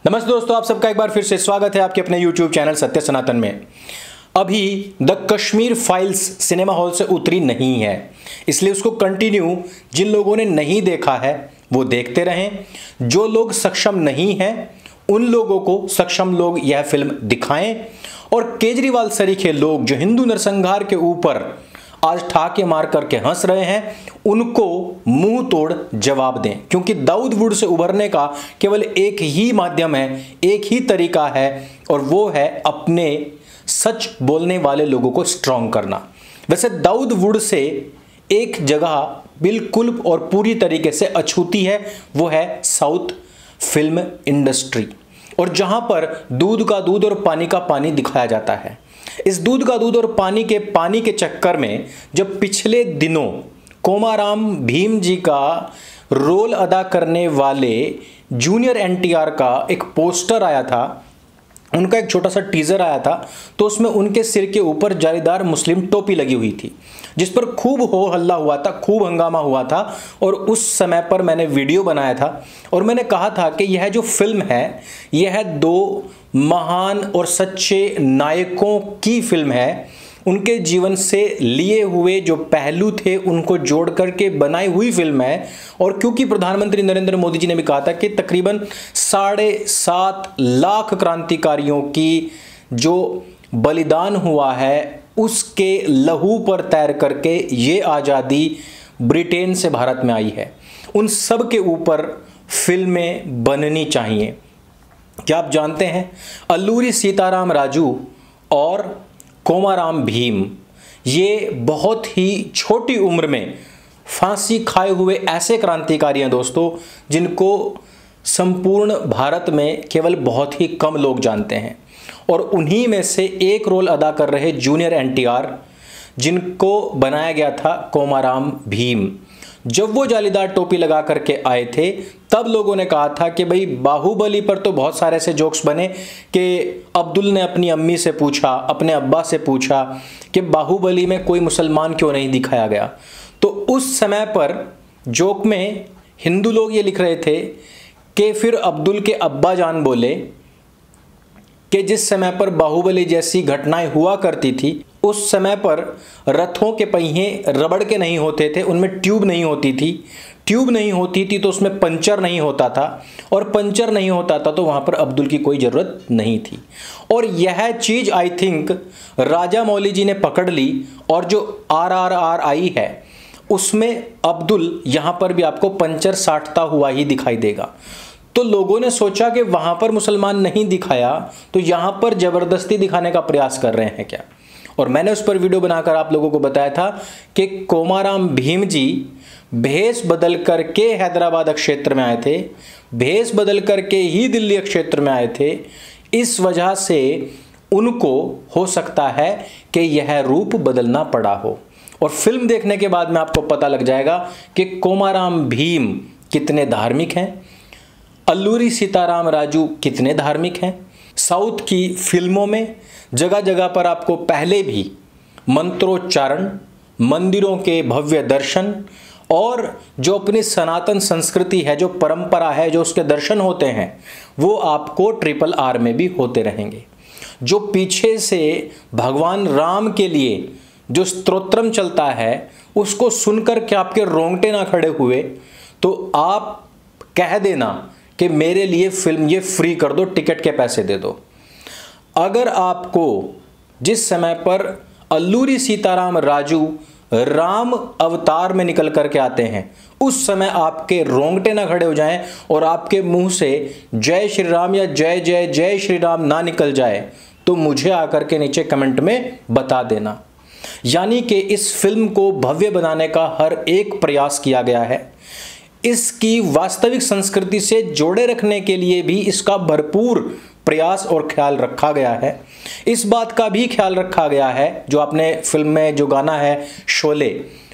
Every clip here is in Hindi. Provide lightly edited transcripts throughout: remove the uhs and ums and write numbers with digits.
नमस्ते दोस्तों, आप सबका एक बार फिर से स्वागत है आपके अपने YouTube चैनल सत्य सनातन में। अभी the Kashmir files cinema hall से उतरी नहीं है, इसलिए उसको कंटिन्यू जिन लोगों ने नहीं देखा है वो देखते रहें। जो लोग सक्षम नहीं हैं उन लोगों को सक्षम लोग यह फिल्म दिखाएं और केजरीवाल सरीखे लोग जो हिंदू नरसंहार के ऊपर आज ठाके मार करके हंस रहे हैं उनको मुंह तोड़ जवाब दें, क्योंकि दाऊद वुड से उभरने का केवल एक ही माध्यम है, एक ही तरीका है और वो है अपने सच बोलने वाले लोगों को स्ट्रांग करना। वैसे दाऊद वुड से एक जगह बिल्कुल और पूरी तरीके से अछूती है, वो है साउथ फिल्म इंडस्ट्री, और जहां पर दूध का दूध और पानी का पानी दिखाया जाता है। इस दूध का दूध और पानी के चक्कर में जब पिछले दिनों कोमाराम भीम जी का रोल अदा करने वाले जूनियर एनटीआर का एक पोस्टर आया था, उनका एक छोटा सा टीजर आया था, तो उसमें उनके सिर के ऊपर जालीदार मुस्लिम टोपी लगी हुई थी, जिस पर खूब हो हल्ला हुआ था, खूब हंगामा हुआ था। और उस समय पर मैंने वीडियो बनाया था और मैंने कहा था कि यह जो फिल्म है यह दो महान और सच्चे नायकों की फिल्म है, उनके जीवन से लिए हुए जो पहलू थे उनको जोड़ करके बनाई हुई फिल्म है। और क्योंकि प्रधानमंत्री नरेंद्र मोदी जी ने भी कहा था कि तकरीबन 7.5 लाख क्रांतिकारियों की जो बलिदान हुआ है उसके लहू पर तैर करके ये आज़ादी ब्रिटेन से भारत में आई है, उन सब के ऊपर फिल्में बननी चाहिए। क्या आप जानते हैं अल्लूरी सीताराम राजू और कोमाराम भीम ये बहुत ही छोटी उम्र में फांसी खाए हुए ऐसे क्रांतिकारी हैं दोस्तों, जिनको संपूर्ण भारत में केवल बहुत ही कम लोग जानते हैं। और उन्हीं में से एक रोल अदा कर रहे जूनियर एनटीआर, जिनको बनाया गया था कोमाराम भीम, जब वो जालीदार टोपी लगा करके आए थे तब लोगों ने कहा था कि भाई बाहुबली पर तो बहुत सारे ऐसे जोक्स बने कि अब्दुल ने अपनी अम्मी से पूछा, अपने अब्बा से पूछा कि बाहुबली में कोई मुसलमान क्यों नहीं दिखाया गया। तो उस समय पर जोक में हिंदू लोग ये लिख रहे थे कि फिर अब्दुल के अब्बा जान बोले कि जिस समय पर बाहुबली जैसी घटनाएं हुआ करती थी उस समय पर रथों के पहिए रबड़ के नहीं होते थे, उनमें ट्यूब नहीं होती थी, ट्यूब नहीं होती थी तो उसमें पंचर नहीं होता था, और पंचर नहीं होता था तो वहाँ पर अब्दुल की कोई ज़रूरत नहीं थी। और यह चीज़ आई थिंक राजा मौली जी ने पकड़ ली, और जो RRR आई है उसमें अब्दुल यहाँ पर भी आपको पंचर साटता हुआ ही दिखाई देगा। तो लोगों ने सोचा कि वहाँ पर मुसलमान नहीं दिखाया तो यहाँ पर ज़बरदस्ती दिखाने का प्रयास कर रहे हैं क्या। और मैंने उस पर वीडियो बनाकर आप लोगों को बताया था कि कोमाराम भीम जी भेष बदल करके हैदराबाद क्षेत्र में आए थे, भेष बदल करके ही दिल्ली क्षेत्र में आए थे। इस वजह से उनको हो सकता है कि यह रूप बदलना पड़ा हो। और फिल्म देखने के बाद में आपको पता लग जाएगा कि कोमाराम भीम कितने धार्मिक हैं, अल्लूरी सीताराम राजू कितने धार्मिक हैं। साउथ की फिल्मों में जगह जगह पर आपको पहले भी मंत्रोच्चारण, मंदिरों के भव्य दर्शन और जो अपनी सनातन संस्कृति है, जो परंपरा है, जो उसके दर्शन होते हैं वो आपको RRR में भी होते रहेंगे। जो पीछे से भगवान राम के लिए जो स्तोत्रम चलता है उसको सुनकर के आपके रोंगटे ना खड़े हुए तो आप कह देना कि मेरे लिए फिल्म ये फ्री कर दो, टिकट के पैसे दे दो। अगर आपको जिस समय पर अल्लूरी सीताराम राजू राम अवतार में निकल करके आते हैं उस समय आपके रोंगटे ना खड़े हो जाएं और आपके मुंह से जय श्री राम या जय जय जय श्री राम ना निकल जाए तो मुझे आकर के नीचे कमेंट में बता देना। यानी कि इस फिल्म को भव्य बनाने का हर एक प्रयास किया गया है, इसकी वास्तविक संस्कृति से जोड़े रखने के लिए भी इसका भरपूर प्रयास और ख्याल रखा गया है। इस बात का भी ख्याल रखा गया है, जो आपने फिल्म में जो गाना है शोले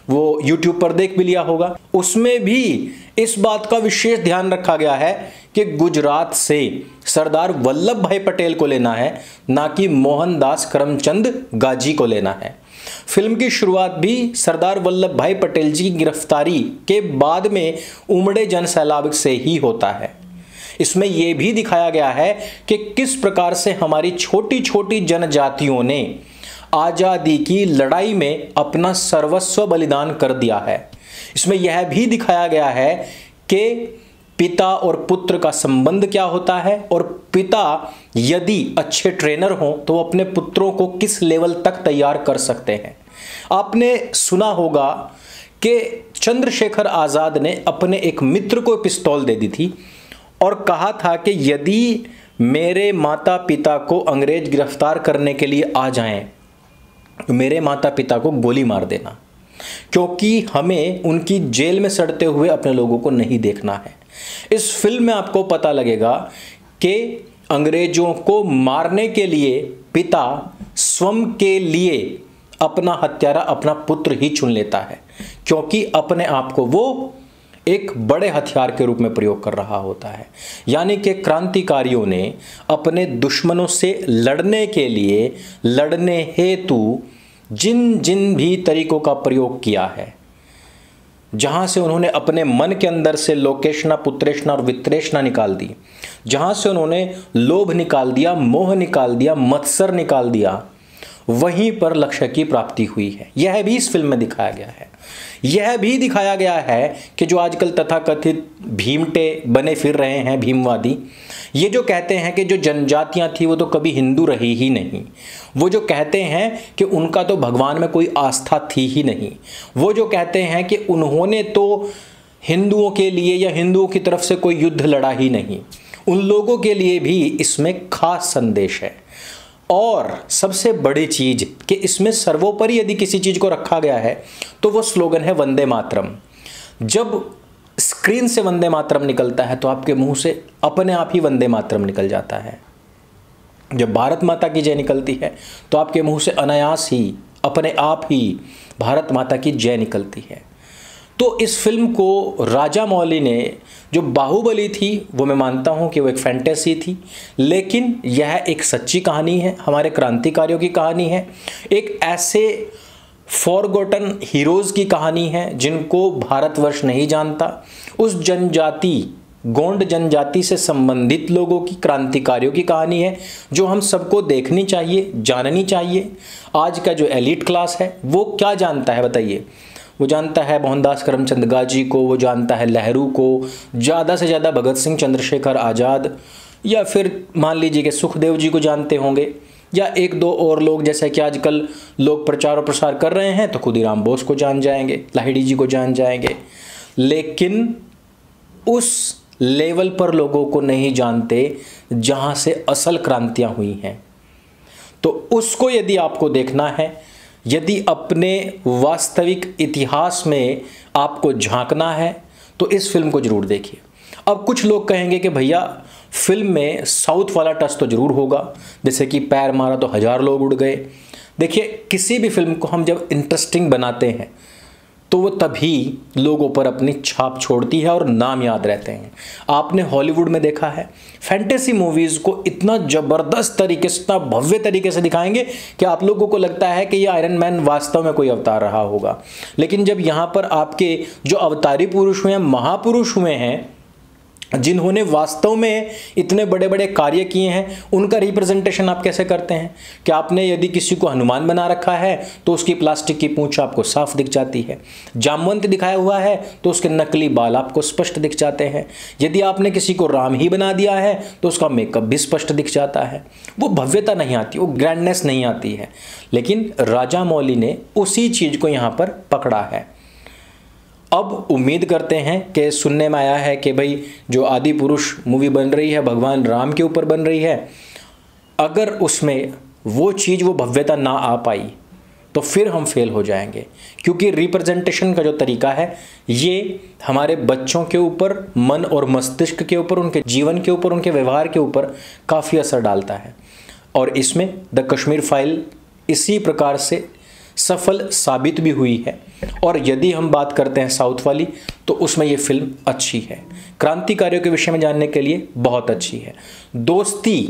वो YouTube पर देख भी लिया होगा, उसमें भी इस बात का विशेष ध्यान रखा गया है कि गुजरात से सरदार वल्लभ भाई पटेल को लेना है, ना कि मोहनदास करमचंद गाजी को लेना है। फिल्म की शुरुआत भी सरदार वल्लभ भाई पटेल जी की गिरफ्तारी के बाद में उमड़े जन सैलाब से ही होता है। इसमें यह भी दिखाया गया है कि किस प्रकार से हमारी छोटी छोटी जनजातियों ने आजादी की लड़ाई में अपना सर्वस्व बलिदान कर दिया है। इसमें यह भी दिखाया गया है कि पिता और पुत्र का संबंध क्या होता है, और पिता यदि अच्छे ट्रेनर हों तो वो अपने पुत्रों को किस लेवल तक तैयार कर सकते हैं। आपने सुना होगा कि चंद्रशेखर आज़ाद ने अपने एक मित्र को पिस्तौल दे दी थी और कहा था कि यदि मेरे माता पिता को अंग्रेज गिरफ्तार करने के लिए आ जाएं तो मेरे माता पिता को गोली मार देना, क्योंकि हमें उनकी जेल में सड़ते हुए अपने लोगों को नहीं देखना है। इस फिल्म में आपको पता लगेगा कि अंग्रेजों को मारने के लिए पिता स्वयं के लिए अपना हत्यारा अपना पुत्र ही चुन लेता है, क्योंकि अपने आप को वो एक बड़े हथियार के रूप में प्रयोग कर रहा होता है। यानी कि क्रांतिकारियों ने अपने दुश्मनों से लड़ने के लिए, लड़ने हेतु जिन जिन भी तरीकों का प्रयोग किया है, जहां से उन्होंने अपने मन के अंदर से लोकेशना, पुत्रेशना और वित्रेशना निकाल दी, जहां से उन्होंने लोभ निकाल दिया, मोह निकाल दिया, मत्सर निकाल दिया, वहीं पर लक्ष्य की प्राप्ति हुई है। यह भी इस फिल्म में दिखाया गया है। यह भी दिखाया गया है कि जो आजकल तथाकथित भीमटे बने फिर रहे हैं, भीमवादी, ये जो कहते हैं कि जो जनजातियां थी वो तो कभी हिंदू रही ही नहीं, वो जो कहते हैं कि उनका तो भगवान में कोई आस्था थी ही नहीं, वो जो कहते हैं कि उन्होंने तो हिंदुओं के लिए या हिंदुओं की तरफ से कोई युद्ध लड़ा ही नहीं, उन लोगों के लिए भी इसमें खास संदेश है। और सबसे बड़ी चीज कि इसमें सर्वोपरि यदि किसी चीज को रखा गया है तो वो स्लोगन है वंदे मातरम। जब स्क्रीन से वंदे मातरम निकलता है तो आपके मुंह से अपने आप ही वंदे मातरम निकल जाता है। जब भारत माता की जय निकलती है तो आपके मुंह से अनायास ही, अपने आप ही भारत माता की जय निकलती है। तो इस फिल्म को राजा मौली ने, जो बाहुबली थी वो मैं मानता हूं कि वो एक फैंटेसी थी, लेकिन यह एक सच्ची कहानी है, हमारे क्रांतिकारियों की कहानी है, एक ऐसे फॉरगॉटन हीरोज़ की कहानी है जिनको भारतवर्ष नहीं जानता, उस जनजाति, गोंड जनजाति से संबंधित लोगों की, क्रांतिकारियों की कहानी है जो हम सबको देखनी चाहिए, जाननी चाहिए। आज का जो एलिट क्लास है वो क्या जानता है बताइए? वो जानता है मोहनदास करमचंद गांधी को, वो जानता है नेहरू को, ज़्यादा से ज़्यादा भगत सिंह, चंद्रशेखर आज़ाद, या फिर मान लीजिए कि सुखदेव जी को जानते होंगे, या एक दो और लोग जैसे कि आजकल लोग प्रचार और प्रसार कर रहे हैं तो खुदीराम बोस को जान जाएंगे, लाहिड़ी जी को जान जाएंगे, लेकिन उस लेवल पर लोगों को नहीं जानते जहाँ से असल क्रांतियाँ हुई हैं। तो उसको यदि आपको देखना है, यदि अपने वास्तविक इतिहास में आपको झांकना है तो इस फिल्म को जरूर देखिए। अब कुछ लोग कहेंगे कि भैया फिल्म में साउथ वाला टच तो जरूर होगा, जैसे कि पैर मारा तो 1000 लोग उड़ गए। देखिए, किसी भी फिल्म को हम जब इंटरेस्टिंग बनाते हैं तो वो तभी लोगों पर अपनी छाप छोड़ती है और नाम याद रहते हैं। आपने हॉलीवुड में देखा है, फैंटेसी मूवीज़ को इतना ज़बरदस्त तरीके से, इतना भव्य तरीके से दिखाएंगे कि आप लोगों को लगता है कि ये आयरन मैन वास्तव में कोई अवतार रहा होगा। लेकिन जब यहाँ पर आपके जो अवतारी पुरुष हुए हैं, महापुरुष हुए हैं, जिन्होंने वास्तव में इतने बड़े बड़े कार्य किए हैं, उनका रिप्रेजेंटेशन आप कैसे करते हैं? कि आपने यदि किसी को हनुमान बना रखा है तो उसकी प्लास्टिक की पूंछ आपको साफ दिख जाती है, जामवंत दिखाया हुआ है तो उसके नकली बाल आपको स्पष्ट दिख जाते हैं, यदि आपने किसी को राम ही बना दिया है तो उसका मेकअप भी स्पष्ट दिख जाता है। वो भव्यता नहीं आती, वो ग्रैंडनेस नहीं आती है, लेकिन राजा मौली ने उसी चीज़ को यहाँ पर पकड़ा है। अब उम्मीद करते हैं कि सुनने में आया है कि भाई जो आदि पुरुष मूवी बन रही है भगवान राम के ऊपर बन रही है, अगर उसमें वो चीज़, वो भव्यता ना आ पाई तो फिर हम फेल हो जाएंगे, क्योंकि रिप्रेजेंटेशन का जो तरीका है ये हमारे बच्चों के ऊपर, मन और मस्तिष्क के ऊपर, उनके जीवन के ऊपर, उनके व्यवहार के ऊपर काफ़ी असर डालता है। और इसमें द कश्मीर फाइल इसी प्रकार से सफल साबित भी हुई है। और यदि हम बात करते हैं साउथ वाली, तो उसमें ये फिल्म अच्छी है, क्रांतिकारियों के विषय में जानने के लिए बहुत अच्छी है, दोस्ती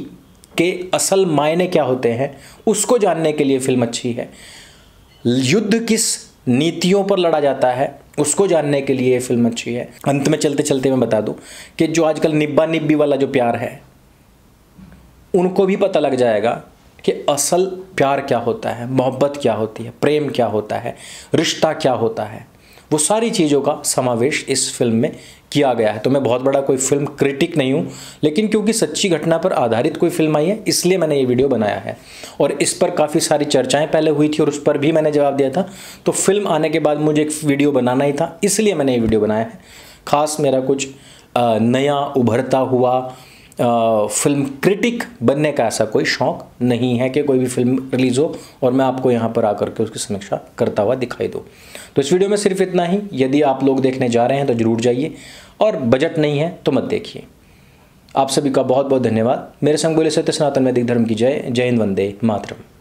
के असल मायने क्या होते हैं उसको जानने के लिए फिल्म अच्छी है, युद्ध किस नीतियों पर लड़ा जाता है उसको जानने के लिए ये फिल्म अच्छी है। अंत में चलते चलते मैं बता दूं कि जो आजकल निब्बा निब्बी वाला जो प्यार है, उनको भी पता लग जाएगा कि असल प्यार क्या होता है, मोहब्बत क्या होती है, प्रेम क्या होता है, रिश्ता क्या होता है। वो सारी चीज़ों का समावेश इस फिल्म में किया गया है। तो मैं बहुत बड़ा कोई फिल्म क्रिटिक नहीं हूँ, लेकिन क्योंकि सच्ची घटना पर आधारित कोई फिल्म आई है इसलिए मैंने ये वीडियो बनाया है। और इस पर काफ़ी सारी चर्चाएं पहले हुई थी और उस पर भी मैंने जवाब दिया था। तो फिल्म आने के बाद मुझे एक वीडियो बनाना ही था, इसलिए मैंने ये वीडियो बनाया है। ख़ास मेरा कुछ नया उभरता हुआ फिल्म क्रिटिक बनने का ऐसा कोई शौक़ नहीं है कि कोई भी फिल्म रिलीज़ हो और मैं आपको यहाँ पर आकर के उसकी समीक्षा करता हुआ दिखाई दूँ। तो इस वीडियो में सिर्फ इतना ही। यदि आप लोग देखने जा रहे हैं तो ज़रूर जाइए, और बजट नहीं है तो मत देखिए। आप सभी का बहुत बहुत धन्यवाद। मेरे संग बोले सत्य सनातन वैदिक धर्म की जय। जय हिंद, वंदे मातरम।